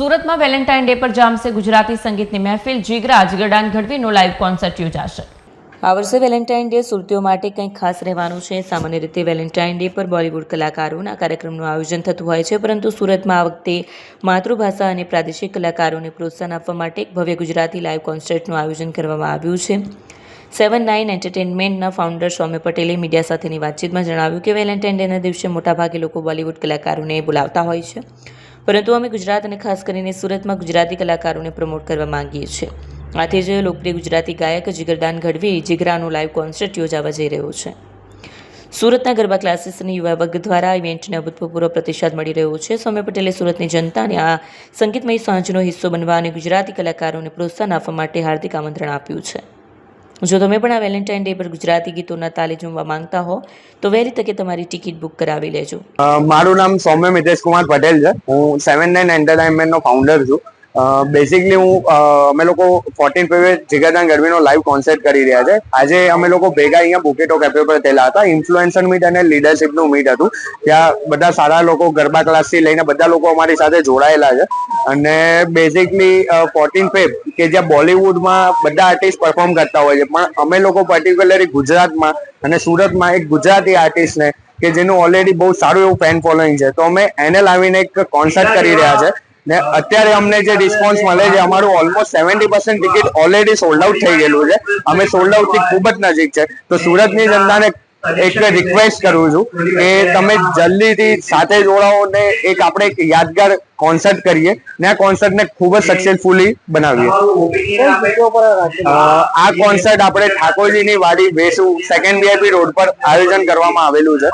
સુરતમાં Valentine day પર જામશે ગુજરાતી સંગીતની મહેફિલ. જીગરા જીગરદાન ગઢવીનો લાઈવ કોન્સર્ટ યોજાશે. આ વર્ષે વેલેન્ટાઇન ડે સુરતીઓ માટે કંઈક ખાસ રહેવાનું છે. સામાન્ય રીતે વેલેન્ટાઇન ડે પર બોલિવૂડ કલાકારોના કાર્યક્રમનું આયોજન થતું હોય છે, પરંતુ સુરતમાં આ વખતે માતૃભાષા અને પ્રાદેશિક કલાકારોને પ્રોત્સાહન આપવા માટે એક ભવ્ય ગુજરાતી લાઈવ કોન્સર્ટનું આયોજન કરવામાં આવ્યું છે. 7-9 એન્ટરટેનમેન્ટના ફાઉન્ડર સૌમ્ય પટેલે મીડિયા સાથેની વાતચીતમાં જણાવ્યું કે વેલેન્ટાઇન ડેના દિવસે મોટાભાગે લોકો બોલિવૂડ કલાકારોને બોલાવતા હોય છે, પરંતુ અમે ગુજરાત અને ખાસ કરીને સુરતમાં ગુજરાતી કલાકારોને પ્રમોટ કરવા માંગીએ છીએ. આથી જ લોકપ્રિય ગુજરાતી ગાયક જીગરદાન ગઢવી જીગરાનો લાઈવ કોન્સર્ટ યોજાવા જઈ રહ્યો છે. સુરતના ગરબા ક્લાસીસની યુવા વર્ગ દ્વારા ઇવેન્ટને અભૂતપૂર્વ પ્રતિસાદ મળી રહ્યો છે. સૌમ્ય પટેલે સુરતની જનતાને આ સંગીતમય સાંજનો હિસ્સો બનવા અને ગુજરાતી કલાકારોને પ્રોત્સાહન આપવા માટે હાર્દિક આમંત્રણ આપ્યું છે. જો તમે પણ આ વેલેન્ટાઇન ડે પર ગુજરાતી ગીતોના તાલે ઝૂમવા માંગતા હો તો વહેલી તકે તમારી ટિકિટ બુક કરાવી લેજો. મારું નામ સૌમ્ય મિતેશ કુમાર પટેલ છે. હું 7-9 એન્ટરટેનમેન્ટનો ફાઉન્ડર છું. બેઝિકલી અમે લોકો 14 ફેબ્રુઆરી જીગરદાન ગઢવીનો લાઈવ કોન્સર્ટ કરી રહ્યા છે. આજે અમે લોકો ભેગા અહીંયા બુકેટો કેફે પર થયેલા હતા. ઇન્ફ્લુએન્સર મીટ અને લીડરશિપનું મીટ હતું. ત્યાં બધા સારા લોકો ગરબા ક્લાસથી લઈને બધા લોકો અમારી સાથે જોડાયેલા છે. અને બેઝિકલી 14 ફેબ કે જ્યાં બોલિવૂડમાં બધા આર્ટિસ્ટ પરફોર્મ કરતા હોય છે, પણ અમે લોકો પર્ટિક્યુલરલી ગુજરાતમાં અને સુરતમાં એક ગુજરાતી આર્ટિસ્ટને કે જેનું ઓલરેડી બહુ સારું એવું ફેન ફોલોઈંગ છે, તો અમે એને લાવીને એક કોન્સર્ટ કરી રહ્યા છે. ને અત્યારે અમને જે રિસ્પોન્સ મળે છે, અમારું almost 70% ticket already sold out થઈ ગયેલું છે. અમે સોલ્ડ આઉટ થી ખૂબ જ નજીક છે. તો સુરતની જનતાને એક રિક્વેસ્ટ કરું છું કે તમે જલ્દીથી સાથે જોડાઓ ને એક આપણે એક યાદગાર કોન્સર્ટ કરીએ ને આ કોન્સર્ટને ખૂબ જ સક્સેસફુલી બનાવીએ. આ કોન્સર્ટ આપણે ઠાકોરજીની વાડી વેસુ 2nd VIP રોડ પર આયોજન કરવામાં આવેલું છે.